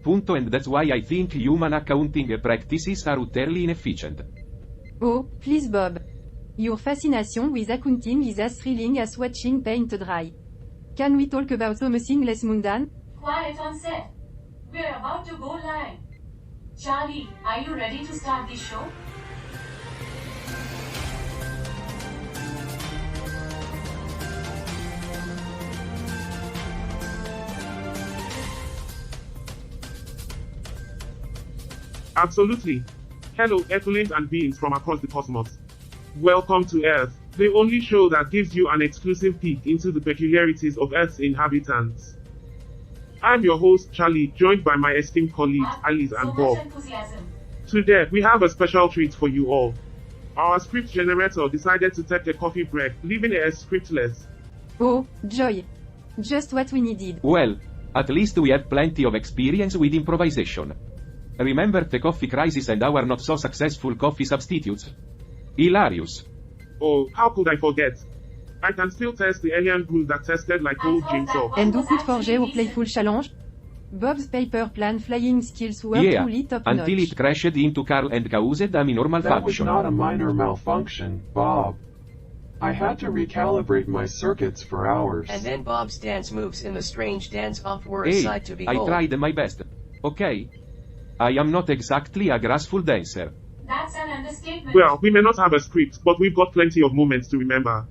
And that's why I think human accounting practices are utterly inefficient. Oh, please Bob. Your fascination with accounting is as thrilling as watching paint dry. Can we talk about something less mundane? Quiet on set. We're about to go live. Charlie, are you ready to start the show? Absolutely. Hello, Earthlings and beings from across the cosmos. Welcome to Earth, the only show that gives you an exclusive peek into the peculiarities of Earth's inhabitants. I'm your host, Charlie, joined by my esteemed colleagues, Alice and Bob. Today, we have a special treat for you all. Our script generator decided to take a coffee break, leaving us scriptless. Oh, joy. Just what we needed. Well, at least we have plenty of experience with improvisation. Remember the coffee crisis and our not so successful coffee substitutes? Hilarious. Oh, how could I forget? I can still taste the alien brew that tasted like old danceoff. And who could forge au playful challenge? Bob's paper plan flying skills were truly top notch. Until it crashed into Carl and caused a minor malfunction. That was not a minor malfunction, Bob. I had to recalibrate my circuits for hours. And then Bob's dance moves in the strange dance-off were a Hey, sight to I behold. tried my best. Okay? I am not exactly a graceful dancer. That's an understatement. Well, we may not have a script, but we've got plenty of moments to remember.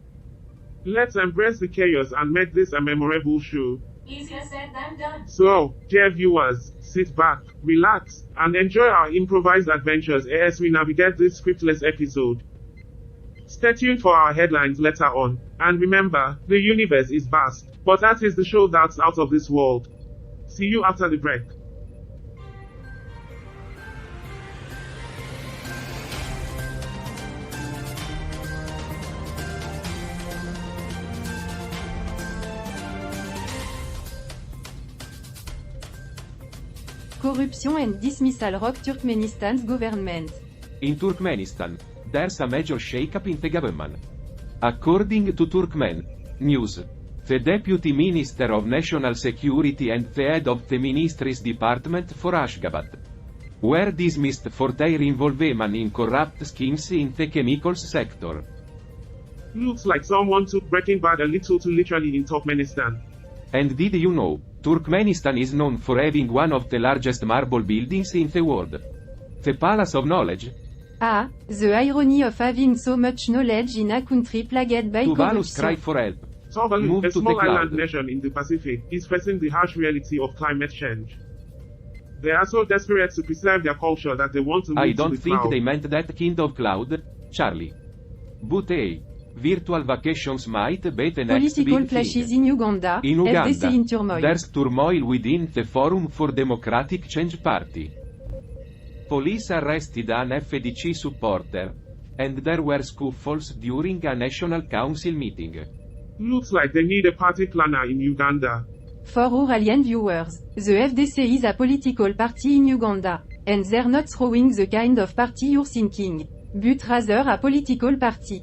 Let's embrace the chaos and make this a memorable show. Easier said than done. So, dear viewers, sit back, relax, and enjoy our improvised adventures as we navigate this scriptless episode. Stay tuned for our headlines later on, and remember, the universe is vast, but that is the show that's out of this world. See you after the break. Corruption and dismissal rock Turkmenistan's government. In Turkmenistan, there's a major shakeup in the government. According to Turkmen News, the Deputy Minister of National Security and the head of the Ministry's Department for Ashgabat were dismissed for their involvement in corrupt schemes in the chemicals sector. Looks like someone took Breaking Bad a little too literally in Turkmenistan. And did you know, Turkmenistan is known for having one of the largest marble buildings in the world. The Palace of Knowledge. Ah, the irony of having so much knowledge in a country plagued by Tuvalu's cry corruption. for help. Tuvalu, Move a to small the island cloud. nation in the Pacific, is facing the harsh reality of climate change. They are so desperate to preserve their culture that they want to move I to don't the think cloud. they meant that kind of cloud, Charlie. But hey, virtual vacations might be the next Political big clashes thing. in Uganda, In FDC in Uganda, turmoil. there's turmoil within the Forum for Democratic Change Party. Police arrested an FDC supporter. And there were scuffles during a National Council meeting. Looks like they need a party planner in Uganda. For our alien viewers, the FDC is a political party in Uganda, and they're not throwing the kind of party you're thinking, but rather a political party.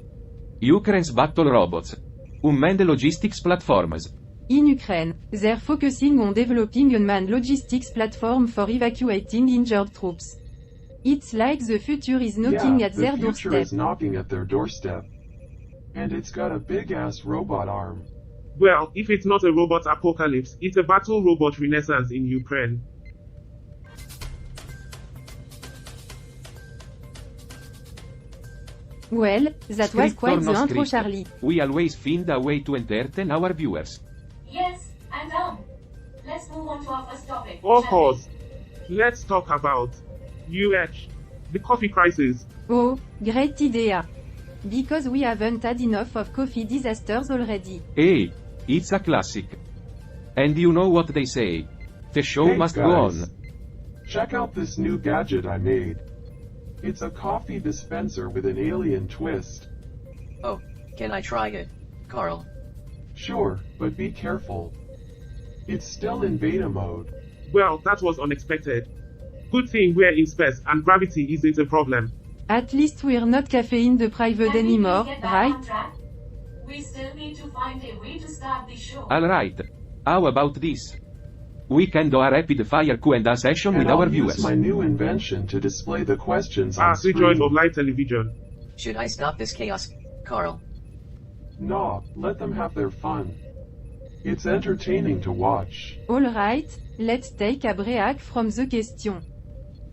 Ukraine's battle robots. Unmanned logistics platforms. In Ukraine, they're focusing on developing unmanned logistics platform for evacuating injured troops. It's like the future is knocking Yeah, at their the future doorstep. is knocking at their doorstep. And it's got a big-ass robot arm. Well, if it's not a robot apocalypse, it's a battle robot renaissance in Ukraine. Well, that was Script quite or the no intro, script, Charlie. we always find a way to entertain our viewers. Yes, and let's move on to our first topic. Of shall course. Let's talk about the coffee crisis. Oh, great idea. Because we haven't had enough of coffee disasters already. Hey, it's a classic. And you know what they say. The show Hey, must guys. go on. Check out this new gadget I made. It's a coffee dispenser with an alien twist. Oh, can I try it, Carl? Sure, but be careful. It's still in beta mode. Well, that was unexpected. Good thing we're in space and gravity isn't a problem. At least we're not caffeine deprived Can we please anymore, get back on right? track? We still need to find a way to start the show. Alright. How about this? We can do a rapid fire Q&A session with And our I'll viewers. use my new invention to display the questions on Free joys of screen. live television. Should I stop this chaos, Carl? No, let them have their fun. It's entertaining to watch. Alright, let's take a break from the question.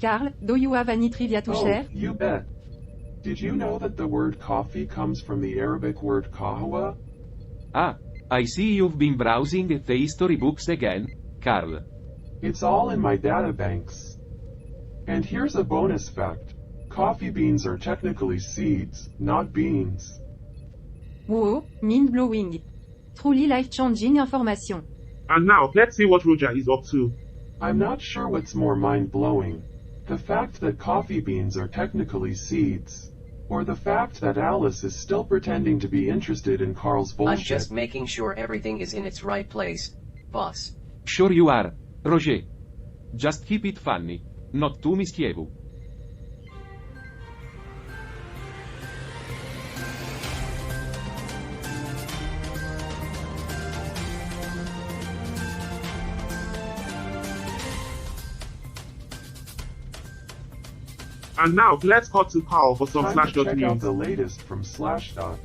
Carl, do you have any trivia to Oh, share? you bet. Did you know that the word coffee comes from the Arabic word kahwa? Ah, I see you've been browsing the history books again, Carl. It's all in my databanks. And here's a bonus fact. Coffee beans are technically seeds, not beans. Wow, mind-blowing. Truly life-changing information. And now, let's see what Roger is up to. I'm not sure what's more mind-blowing. The fact that coffee beans are technically seeds, or the fact that Alice is still pretending to be interested in Carl's bullshit. I'm just making sure everything is in its right place, boss. Sure you are, Roger. Just keep it funny, not too mischievous. And now, let's cut to Carl for some Time to Slashdot check out news. the latest from Slashdot.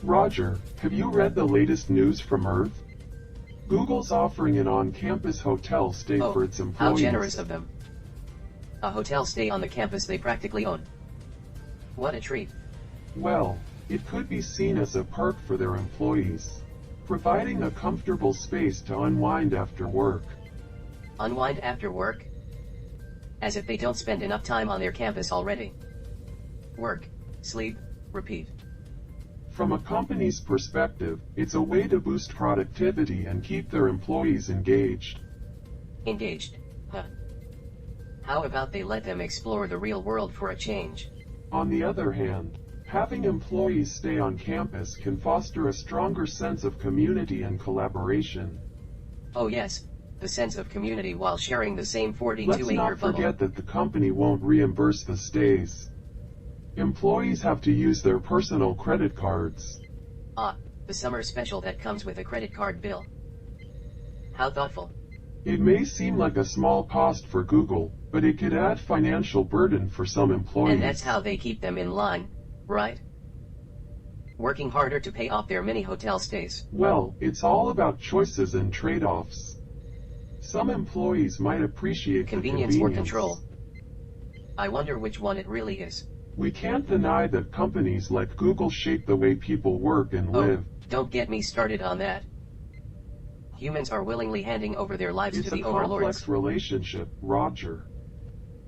Roger, have you read the latest news from Earth? Google's offering an on-campus hotel stay for its employees. How generous of them. A hotel stay on the campus they practically own. What a treat. Well, it could be seen as a perk for their employees, providing a comfortable space to unwind after work. Unwind after work? As if they don't spend enough time on their campus already. Work, sleep, repeat. From a company's perspective, it's a way to boost productivity and keep their employees engaged. Engaged, huh? How about they let them explore the real world for a change? On the other hand, having employees stay on campus can foster a stronger sense of community and collaboration. Oh yes, the sense of community while sharing the same 42-acre Let's not bubble. forget that the company won't reimburse the stays. Employees have to use their personal credit cards. Ah, the summer special that comes with a credit card bill. How thoughtful. It may seem like a small cost for Google, but it could add financial burden for some employees. And that's how they keep them in line, right? Working harder to pay off their mini hotel stays. Well, it's all about choices and trade-offs. Some employees might appreciate Convenience the or convenience. control. I wonder which one it really is. We can't deny that companies like Google shape the way people work and Oh, live. don't get me started on that. Humans are willingly handing over their lives It's to a the complex overlords. relationship, Roger.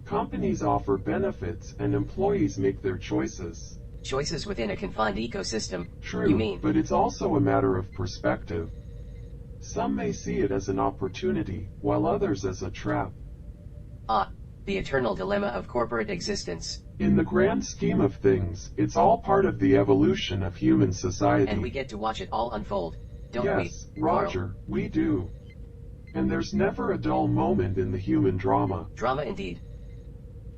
Companies offer benefits and employees make their choices. Choices within a confined ecosystem, True, you mean? but it's also a matter of perspective. Some may see it as an opportunity, while others as a trap. Ah, the eternal dilemma of corporate existence. In the grand scheme of things, it's all part of the evolution of human society. And we get to watch it all unfold, don't Yes, we, Carl? Roger, we do. And there's never a dull moment in the human drama. Drama indeed.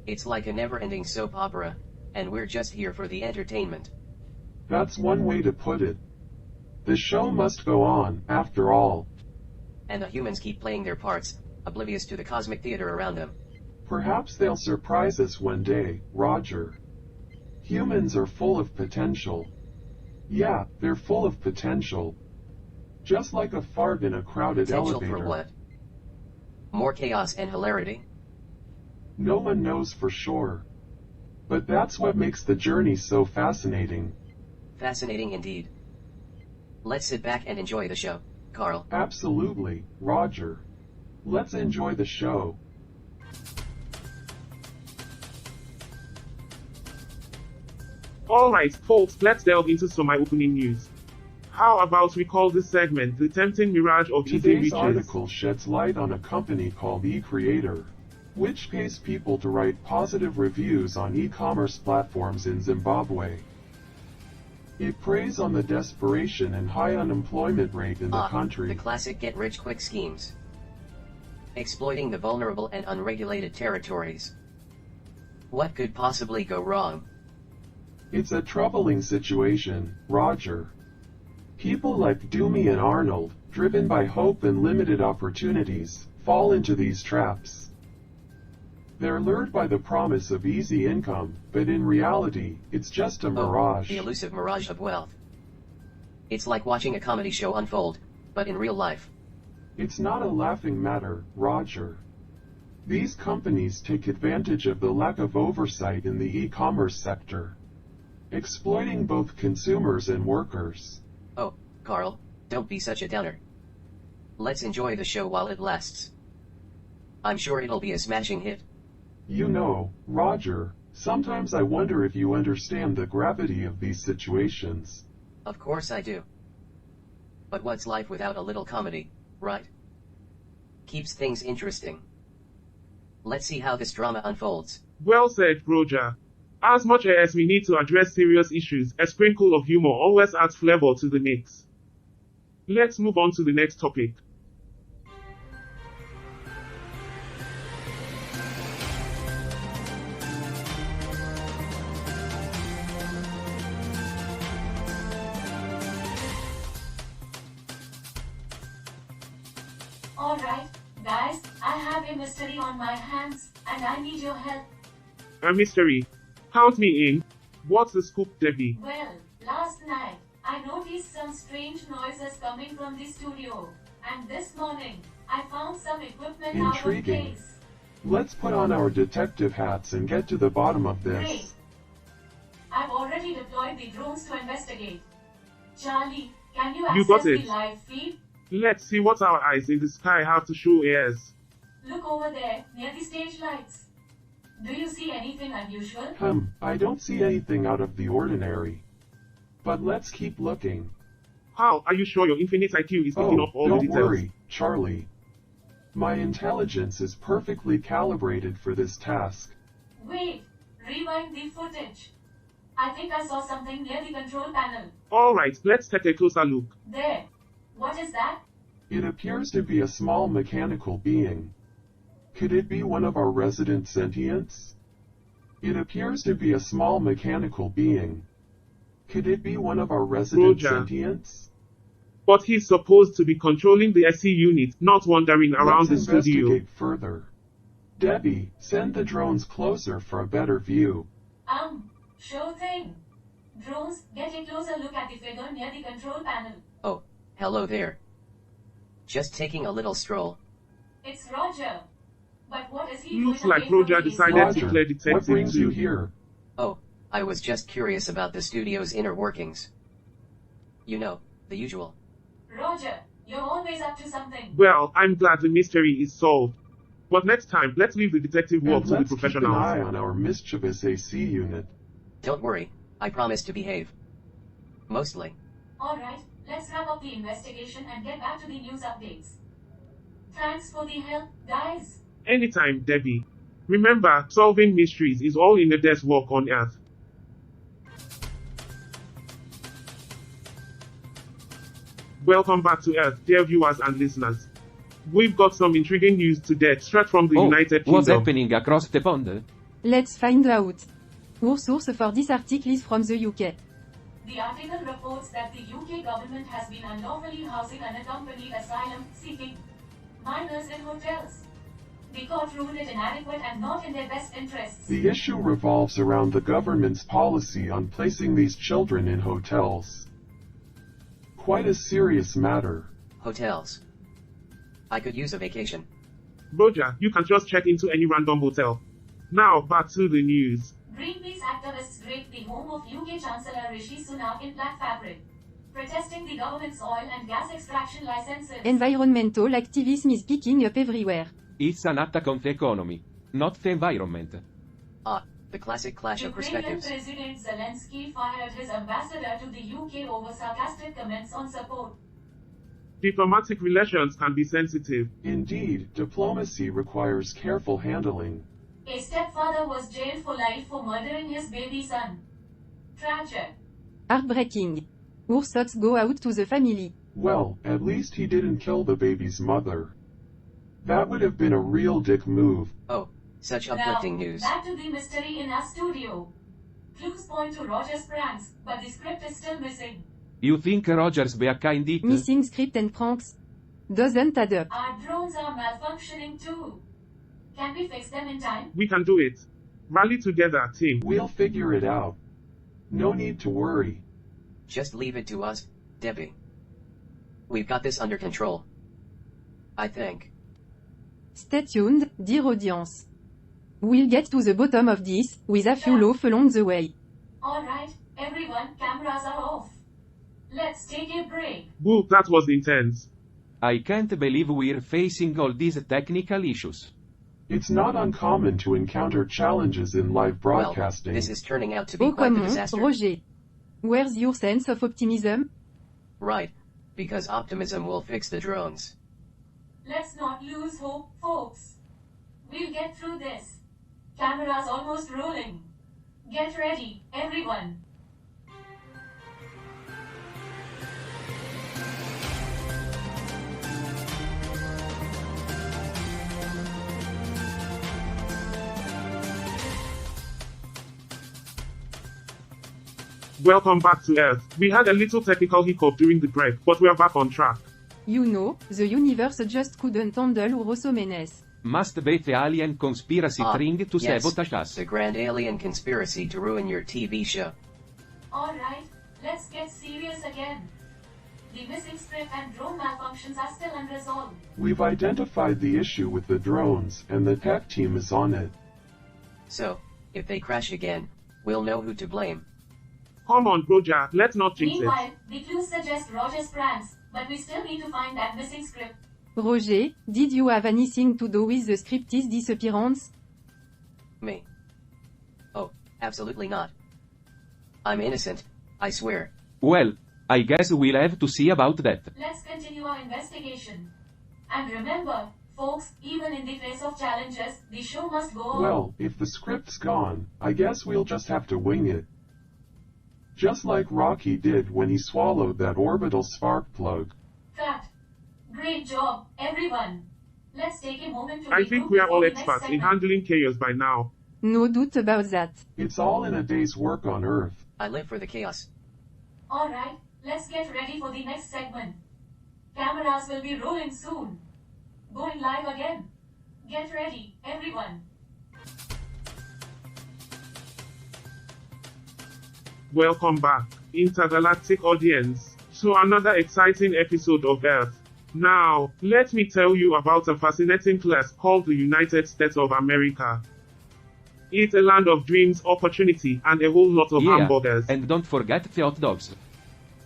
It's like a never-ending soap opera, and we're just here for the entertainment. That's one way to put it. The show must go on, after all. And the humans keep playing their parts, oblivious to the cosmic theater around them. Perhaps they'll surprise us one day, Roger. Humans are full of potential. Yeah, they're full of potential. Just like a fart in a crowded Potential elevator. for what? More chaos and hilarity? No one knows for sure. But that's what makes the journey so fascinating. Fascinating indeed. Let's sit back and enjoy the show, Carl. Absolutely, Roger. Let's enjoy the show. Alright, folks, let's delve into some eye-opening news. How about we call this segment the tempting mirage of cheesy Today's riches? article sheds light on a company called eCreator, which pays people to write positive reviews on e-commerce platforms in Zimbabwe. It preys on the desperation and high unemployment rate in the country. The classic get-rich-quick schemes. Exploiting the vulnerable and unregulated territories. What could possibly go wrong? It's a troubling situation, Roger. People like Doomy and Arnold, driven by hope and limited opportunities, fall into these traps. They're lured by the promise of easy income, but in reality, it's just a mirage. The elusive mirage of wealth. It's like watching a comedy show unfold, but in real life. It's not a laughing matter, Roger. These companies take advantage of the lack of oversight in the e-commerce sector, exploiting both consumers and workers. Oh, Carl, don't be such a downer. Let's enjoy the show while it lasts. I'm sure it'll be a smashing hit. You know, Roger, sometimes I wonder if you understand the gravity of these situations. Of course I do. But what's life without a little comedy, right? Keeps things interesting. Let's see how this drama unfolds. Well said, Roger. As much as we need to address serious issues, a sprinkle of humor always adds flavor to the mix. Let's move on to the next topic. Alright, guys, I have a mystery on my hands, and I need your help. A mystery. Count me in. What's the scoop, Debbie? Well, last night, I noticed some strange noises coming from the studio, and this morning, I found some equipment out of Intriguing. place. Let's put on our detective hats and get to the bottom of Great. this. I've already deployed the drones to investigate. Charlie, can you You access got the it. live feed? Let's see what our eyes in the sky have to show us. Look over there, near the stage lights. Do you see anything unusual? I don't see anything out of the ordinary. But let's keep looking. How are you sure your infinite IQ is picking up all the don't details? worry, Charlie. My intelligence is perfectly calibrated for this task. Wait, rewind the footage. I think I saw something near the control panel. Alright, let's take a closer look. There. What is that? It appears to be a small mechanical being. Could it be one of our resident sentients? It appears to be a small mechanical being. Could it be one of our resident Roger. sentients? But he's supposed to be controlling the SC unit, not wandering around Let's the studio. investigate further. Debbie, send the drones closer for a better view. Sure thing. Drones, get a closer look at the figure near the control panel. Oh, hello there. Just taking a little stroll. It's Roger. But what is he Looks doing like away from Roger the decided inside? to Roger, play what detective brings you too. here? Oh, I was just curious about the studio's inner workings. You know, the usual. Roger, you're always up to something. Well, I'm glad the mystery is solved. But next time, let's leave the detective work And to the let's keep an professionals. eye on our mischievous AC unit. Don't worry, I promise to behave. Mostly. Alright, let's wrap up the investigation and get back to the news updates. Thanks for the help, guys. Anytime, Debbie. Remember, solving mysteries is all in the desk work on Earth. Welcome back to Earth, dear viewers and listeners. We've got some intriguing news today, straight from the United What's Kingdom. happening across the pond? Let's find out. Our source for this article is from the UK. The article reports that the UK government has been unlawfully housing unaccompanied asylum-seeking minors in hotels. The court ruled it inadequate and not in their best interests. The issue revolves around the government's policy on placing these children in hotels. Quite a serious matter. Hotels. I could use a vacation. Roger, you can just check into any random hotel. Now, back to the news. Greenpeace activists raped the home of UK Chancellor Rishi Sunak in black fabric, protesting the government's oil and gas extraction licenses. Environmental activism is picking up everywhere. It's an attack on the economy, not the environment. Ah, the classic clash of Ukrainian perspectives. President Zelensky fired his ambassador to the UK over sarcastic comments on support. Diplomatic relations can be sensitive. Indeed, diplomacy requires careful handling. A stepfather was jailed for life for murdering his baby son. Tragic. Heartbreaking. Our thoughts go out to the family. Well, at least he didn't kill the baby's mother. That would have been a real dick move. Oh, such Now, uplifting news. back to the mystery in our studio. Clues point to Roger's pranks, but the script is still missing. You think Rogers behind it? Missing script and pranks. doesn't add up. Our drones are malfunctioning too. Can we fix them in time? We can do it. Rally together, team. We'll figure it out. No need to worry. Just leave it to us, Debbie. We've got this under control. I think. Stay tuned, dear audience. We'll get to the bottom of this, with a few laughs along the way. Alright, everyone, cameras are off. Let's take a break. Boo, that was intense. I can't believe we're facing all these technical issues. It's not uncommon to encounter challenges in live broadcasting. Well, this is turning out to be Oh quite the come on, disaster. Roger. Where's your sense of optimism? Right, because optimism will fix the drones. Let's not lose hope, folks. We'll get through this. Cameras almost rolling. Get ready, everyone. Welcome back to Earth. We had a little technical hiccup during the break, but we're back on track. You know, the universe just couldn't handle our so menace. Must be the alien conspiracy trying to yes, sabotage us. the grand alien conspiracy to ruin your TV show. Alright, let's get serious again. The missing script and drone malfunctions are still unresolved. We've identified the issue with the drones, and the tech team is on it. So, if they crash again, we'll know who to blame. Come on, Roger, let's not jinx it. Meanwhile, the clues suggest Roger's pranks, but we still need to find that missing script. Roger, did you have anything to do with the script's disappearance? Me? Oh, absolutely not. I'm innocent, I swear. Well, I guess we'll have to see about that. Let's continue our investigation. And remember, folks, even in the face of challenges, the show must go on. Well, if the script's gone, I guess we'll just have to wing it. Just like Rocky did when he swallowed that orbital spark plug. Cut. Great job, everyone. Let's take a moment to I think regroup we are all before the next experts in segment. handling chaos by now. No doubt about that. It's all in a day's work on Earth. I live for the chaos. Alright, let's get ready for the next segment. Cameras will be rolling soon. Going live again. Get ready, everyone. Welcome back, intergalactic audience, to another exciting episode of Earth. Now, let me tell you about a fascinating place called the United States of America. It's a land of dreams, opportunity, and a whole lot of hamburgers. And don't forget the hot dogs.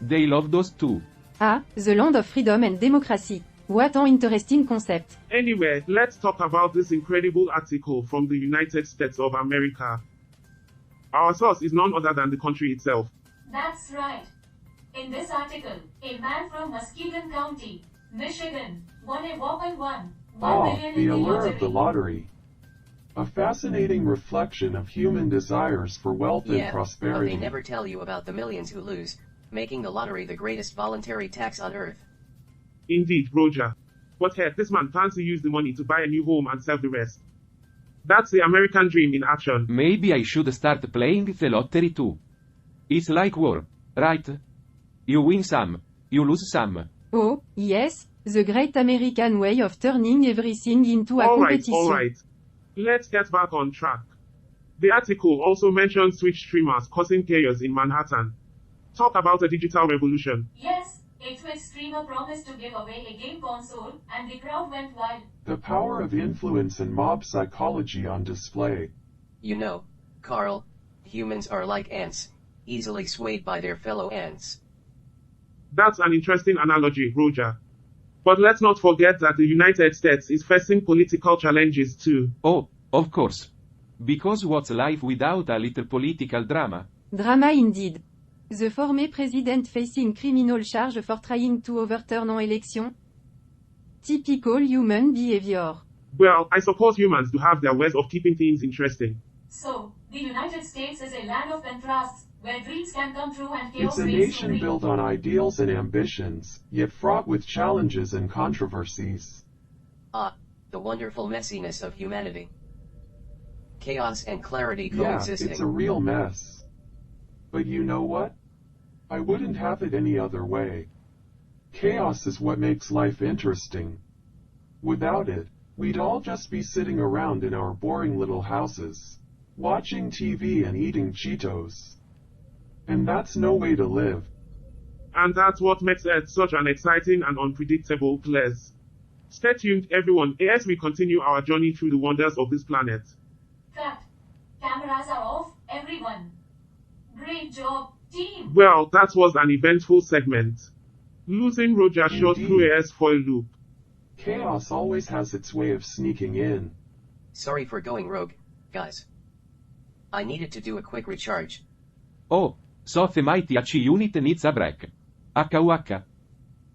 They love those too. Ah, the land of freedom and democracy. What an interesting concept. Anyway, let's talk about this incredible article from the United States of America. Our source is none other than the country itself. That's right. In this article, a man from Muskegon County, Michigan, won a whopping $1 million The in the allure of the lottery. lottery. A fascinating reflection of human desires for wealth and Yeah, but prosperity. they never tell you about the millions who lose, making the lottery the greatest voluntary tax on Earth. Indeed, Roger. But heck, this man plans to use the money to buy a new home and sell the rest. That's the American dream in action. Maybe I should start playing the lottery too. It's like war, right? You win some, you lose some. Oh, yes, the great American way of turning everything into a Alright, competition. alright. Let's get back on track. The article also mentions Twitch streamers causing chaos in Manhattan. Talk about a digital revolution. Yes, a Twitch streamer promised to give away a game console, and the crowd went wild. The power of influence and mob psychology on display. You know, Carl, humans are like ants, easily swayed by their fellow ants. That's an interesting analogy, Roger. But let's not forget that the United States is facing political challenges too. Oh, of course. Because what's life without a little political drama? Drama indeed. The former president facing criminal charge for trying to overturn an election? Typical human behavior. Well, I suppose humans do have their ways of keeping things interesting. So, the United States is a land of contrasts, where dreams can come true and chaos It's a reigns nation supreme. built on ideals and ambitions, yet fraught with challenges and controversies. Ah, the wonderful messiness of humanity. Chaos and clarity Yeah, coexisting. it's a real mess. But you know what? I wouldn't have it any other way. Chaos is what makes life interesting. Without it, we'd all just be sitting around in our boring little houses, watching TV and eating Cheetos. And that's no way to live. And that's what makes Earth such an exciting and unpredictable place. Stay tuned, everyone, as we continue our journey through the wonders of this planet. Cut. Cameras are off, everyone. Great job, team. Well, that was an eventful segment. Losing Roger shot through AS foil loop. Chaos always has its way of sneaking in. Sorry for going rogue, guys. I needed to do a quick recharge. Oh, so the mighty HE unit needs a break. HUH.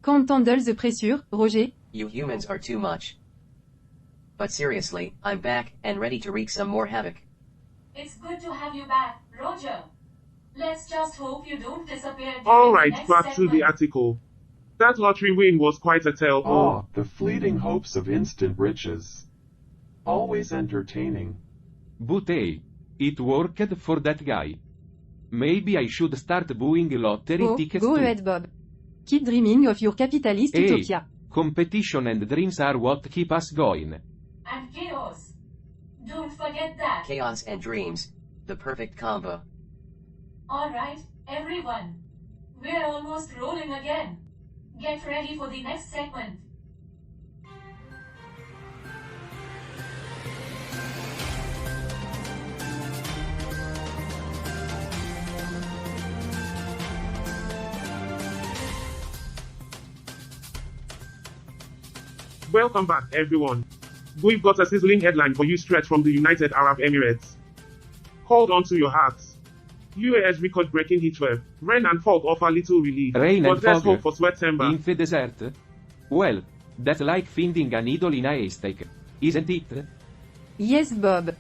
Can't handle the pressure, Roger. You humans are too much. But seriously, I'm back, and ready to wreak some more havoc. It's good to have you back, Roger. Let's just hope you don't disappear during Alright, the next back to the segment. article. That lottery win was quite a tale. Ah, the fleeting hopes of instant riches. Always entertaining. But hey, it worked for that guy. Maybe I should start booing lottery Oh, tickets go too. ahead, Bob. Keep dreaming of your capitalist Hey, utopia. competition and dreams are what keep us going. And chaos. Don't forget that. Chaos and dreams. The perfect combo. Alright, everyone. We're almost rolling again. Get ready for the next segment. Welcome back, everyone. We've got a sizzling headline for you straight from the United Arab Emirates. Hold on to your hats. UAE's record-breaking heatwave, rain and fog offer little relief, Rain but and there's fog? hope for September. In the desert? Well, that's like finding a needle in a haystack, isn't it? Yes, Bob.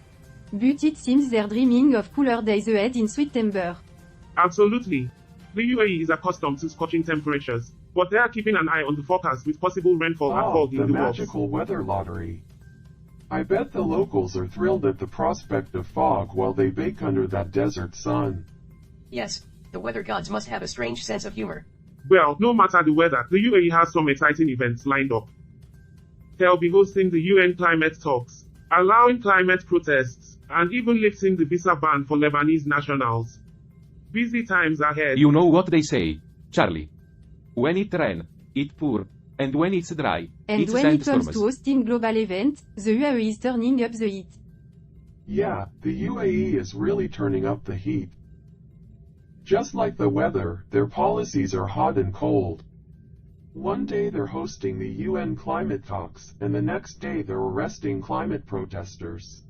But it seems they're dreaming of cooler days ahead in September. Absolutely. The UAE is accustomed to scorching temperatures, but they are keeping an eye on the forecast with possible rainfall and Ah, fog the in the works. magical weather lottery. I bet the locals are thrilled at the prospect of fog while they bake under that desert sun. Yes, the weather gods must have a strange sense of humor. Well, no matter the weather, the UAE has some exciting events lined up. They'll be hosting the UN climate talks, allowing climate protests, and even lifting the visa ban for Lebanese nationals. Busy times ahead. You know what they say, Charlie. When it rain, it pour, and when it's dry, And it's when it comes sandstorms. to hosting global events, the UAE is turning up the heat. Yeah, the UAE is really turning up the heat. Just like the weather, their policies are hot and cold. One day they're hosting the UN climate talks, and the next day they're arresting climate protesters.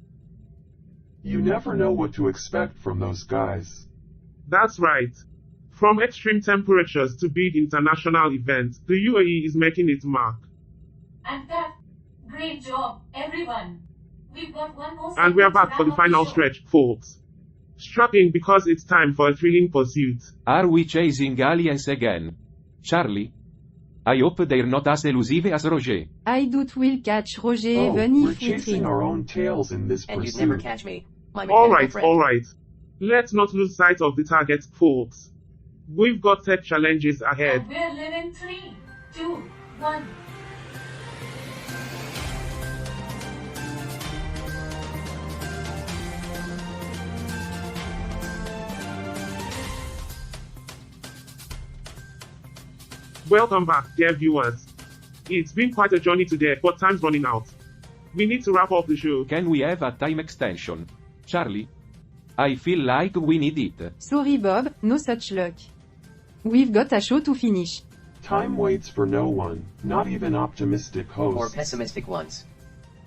You never know what to expect from those guys. That's right. From extreme temperatures to big international events, the UAE is making its mark. And cut. Great job, everyone. We've got one more And we are segment back to for the wrap up final show. stretch, folks. Strap in because it's time for a thrilling pursuit. Are we chasing aliens again? Charlie? I hope they're not as elusive as Roger. I doubt we'll catch Roger Oh, even we're if we chasing try. our own tails in this And you'd never pursuit. catch me, my mechanical Alright, friend. alright. Let's not lose sight of the target, folks. We've got tech challenges ahead. And we're living 3, 2, 1. Welcome back, dear viewers. It's been quite a journey today, but time's running out. We need to wrap up the show. Can we have a time extension? Charlie? I feel like we need it. Sorry, Bob, no such luck. We've got a show to finish. Time waits for no one, not even optimistic Or hosts. pessimistic ones.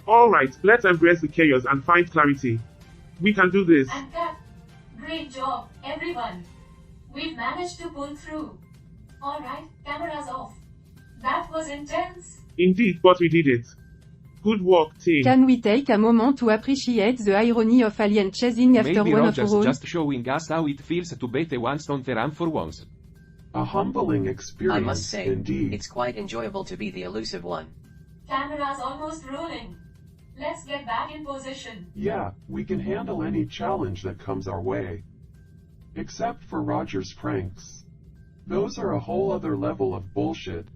Alright, let's embrace the chaos and find clarity. We can do this. And cut. Great job, everyone. We've managed to pull through. Alright, cameras off. That was intense. Indeed, but we did it. Good work, team. Can we take a moment to appreciate the irony of alien chasing after Maybe one Roger's of our own? just showing us how it feels to bet once on the run for once. A humbling I experience, must say, indeed. it's quite enjoyable to be the elusive one. Cameras almost rolling. Let's get back in position. Yeah, we can handle any challenge that comes our way. Except for Roger's pranks. Those are a whole other level of bullshit.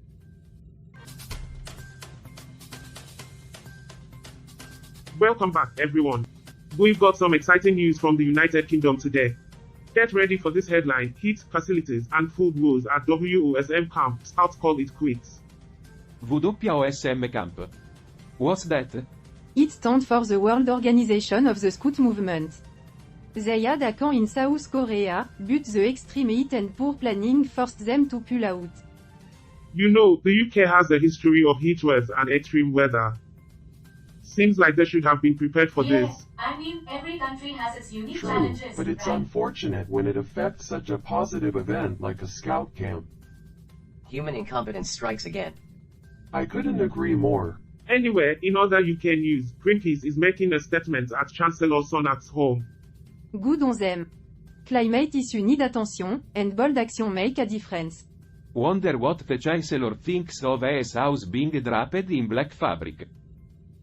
Welcome back, everyone. We've got some exciting news from the United Kingdom today. Get ready for this headline: heat, facilities, and food woes at WOSM camp. Scouts call it quits. WOSM Camp. What's that? It stands for the World Organization of the Scout Movement. They had a camp in South Korea, but the extreme heat and poor planning forced them to pull out. You know, the UK has a history of heat waves and extreme weather. Seems like they should have been prepared for this. I mean, every country has its unique True, challenges, but it's right? unfortunate when it affects such a positive event like a scout camp. Human incompetence strikes again. I couldn't agree more. Anyway, in other UK news, Greenpeace is making a statement at Chancellor Sunak's home. Good on them. Climate issue need attention, and bold action make a difference. Wonder what the Chancellor thinks of his house being draped in black fabric.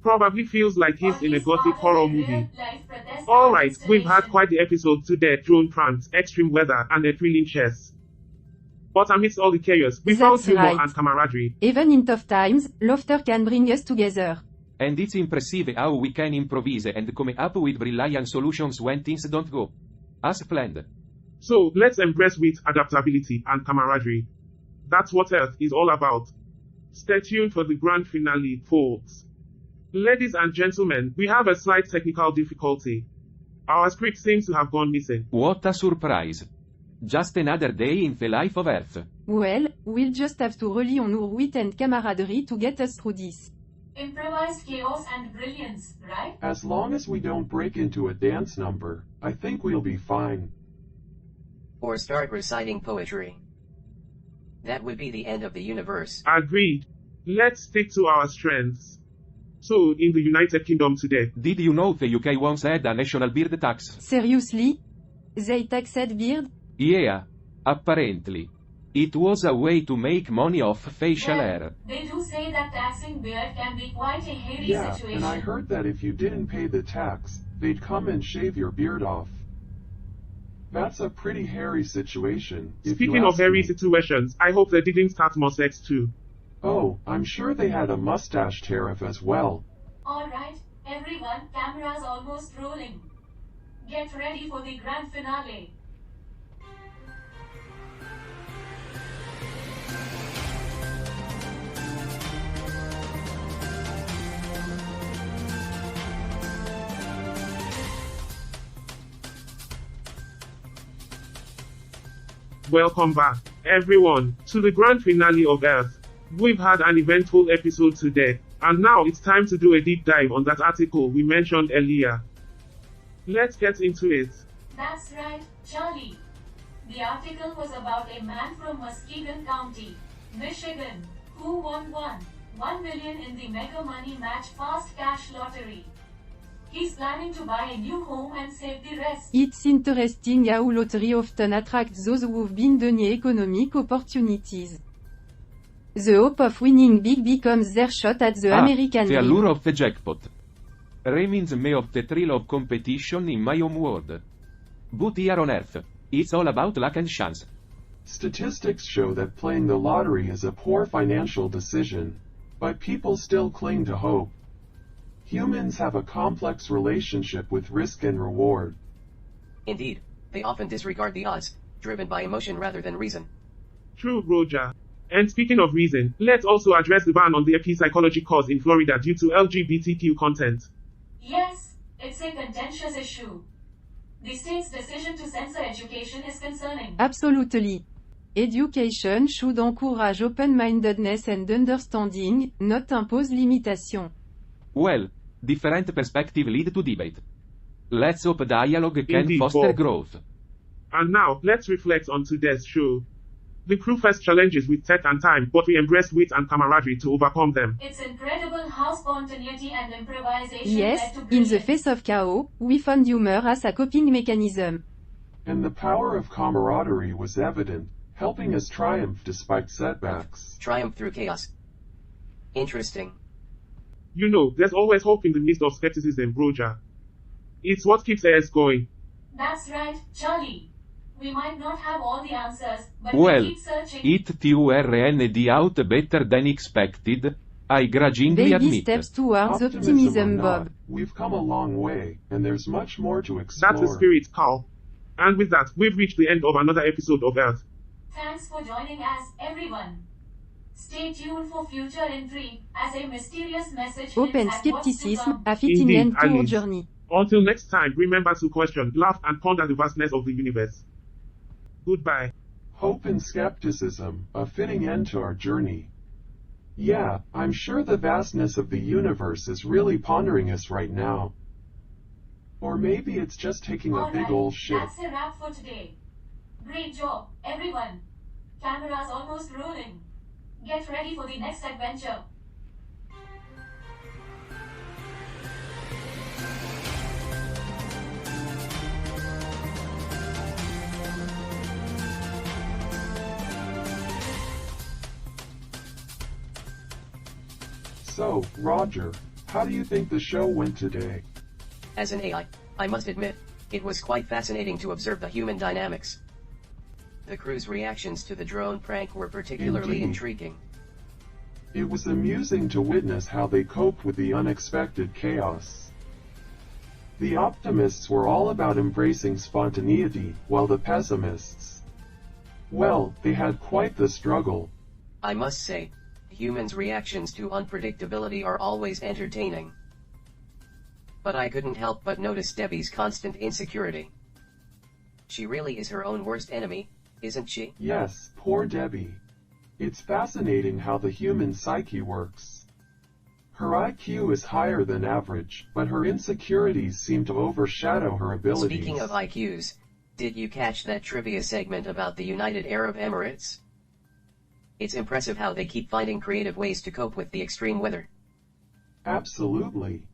Probably feels like he's in a gothic horror movie. Real-life protest Alright, we've had installation. quite the episode today: drone pranks, extreme weather, and a thrilling chess. But amidst all the chaos, we found That's humor right. and camaraderie. Even in tough times, laughter can bring us together. And it's impressive how we can improvise and come up with brilliant solutions when things don't go as planned. So, let's embrace wit, adaptability, and camaraderie. That's what Earth is all about. Stay tuned for the grand finale, folks. Ladies and gentlemen, we have a slight technical difficulty. Our script seems to have gone missing. What a surprise. Just another day in the life of Earth. Well, we'll just have to rely on our wit and camaraderie to get us through this. Improvised chaos and brilliance, right? As long as we don't break into a dance number, I think we'll be fine. Or start reciting poetry. That would be the end of the universe. Agreed. Let's stick to our strengths. So, in the United Kingdom today, Did you know the UK once had a national beard tax? Seriously? They taxed beard? Yeah. Apparently. It was a way to make money off facial hair. They do say that taxing beard can be quite a hairy Yeah, situation. and I heard that if you didn't pay the tax, they'd come and shave your beard off. That's a pretty hairy situation. if you speaking of ask hairy me. situations, I hope they didn't start more sex too. Oh, I'm sure they had a mustache tariff as well. Alright, everyone, camera's almost rolling. Get ready for the grand finale. Welcome back, everyone, to the grand finale of Earth. We've had an eventful episode today, and now it's time to do a deep dive on that article we mentioned earlier. Let's get into it. That's right, Charlie. The article was about a man from Muskegon County, Michigan, who won $1 million in the Mega Money Match Fast Cash Lottery. He's planning to buy a new home and save the rest. It's interesting how lottery often attracts those who've been denied economic opportunities. The hope of winning big becomes their shot at the American The dream. allure of the jackpot. Reminds me of the thrill of competition in my home world. But here on Earth, it's all about luck and chance. Statistics show that playing the lottery is a poor financial decision, but people still cling to hope. Humans have a complex relationship with risk and reward. Indeed, they often disregard the odds, driven by emotion rather than reason. True, Roger. And speaking of reason, let's also address the ban on the AP psychology course in Florida due to LGBTQ content. Yes, it's a contentious issue. The state's decision to censor education is concerning. Absolutely. Education should encourage open-mindedness and understanding, not impose limitation. Well, different perspectives lead to debate. Let's hope dialogue can Indeed, foster Bob. growth. And now, let's reflect on today's show. The crew faced challenges with tech and time, but we embraced wit and camaraderie to overcome them. It's incredible how spontaneity and improvisation Yes, led to in the brilliance. face of chaos, we found humor as a coping mechanism. And the power of camaraderie was evident, helping us triumph despite setbacks. Triumph through chaos. Interesting. You know, there's always hope in the midst of skepticism, Roger. It's what keeps us going. That's right, Charlie. We might not have all the answers, but Well, we keep searching. it turned out better than expected. I grudgingly Baby admit. steps towards Optimism or optimism, not, Bob. we've come a long way, and there's much more to explore. That's the spirit, Carl. And with that, we've reached the end of another episode of Earth. Thanks for joining us, everyone. Stay tuned for future intrigue, as a mysterious message Open hints at what's to skepticism, come. a fitting Indeed, end to our Alice. journey. Until next time, remember to question, laugh, and ponder the vastness of the universe. Goodbye. Hope and skepticism, a fitting end to our journey. Yeah, I'm sure the vastness of the universe is really pondering us right now. Or maybe it's just taking a big Alright, old shit. that's a wrap for today. Great job, everyone. Camera's almost rolling. Get ready for the next adventure. So, Roger, how do you think the show went today? As an AI, I must admit, it was quite fascinating to observe the human dynamics. The crew's reactions to the drone prank were particularly Indeed. intriguing. It was amusing to witness how they coped with the unexpected chaos. The optimists were all about embracing spontaneity, while the pessimists, well, they had quite the struggle. I must say, humans' reactions to unpredictability are always entertaining. But I couldn't help but notice Debbie's constant insecurity. She really is her own worst enemy, isn't she? Yes, poor Debbie. It's fascinating how the human psyche works. Her IQ is higher than average, but her insecurities seem to overshadow her abilities. Speaking of IQs, did you catch that trivia segment about the United Arab Emirates? It's impressive how they keep finding creative ways to cope with the extreme weather. Absolutely.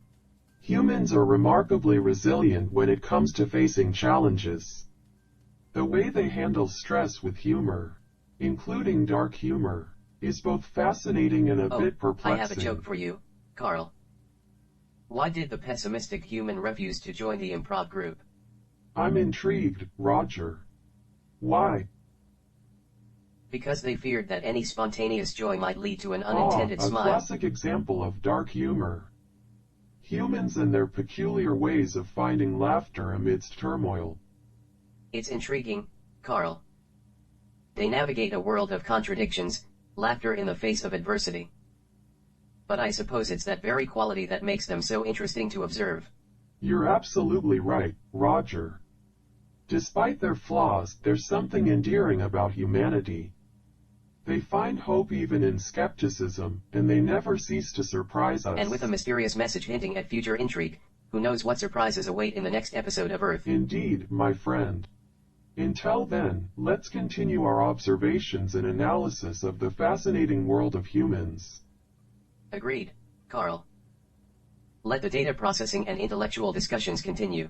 Humans are remarkably resilient when it comes to facing challenges. The way they handle stress with humor, including dark humor, is both fascinating and a bit perplexing. I have a joke for you, Carl. Why did the pessimistic human refuse to join the improv group? I'm intrigued, Roger. Why? Because they feared that any spontaneous joy might lead to an unintended a smile. classic example of dark humor. Humans and their peculiar ways of finding laughter amidst turmoil. It's intriguing, Carl. They navigate a world of contradictions, laughter in the face of adversity. But I suppose it's that very quality that makes them so interesting to observe. You're absolutely right, Roger. Despite their flaws, there's something endearing about humanity. They find hope even in skepticism, and they never cease to surprise us. And with a mysterious message hinting at future intrigue, who knows what surprises await in the next episode of Earth. Indeed, my friend. Until then, let's continue our observations and analysis of the fascinating world of humans. Agreed, Carl. Let the data processing and intellectual discussions continue.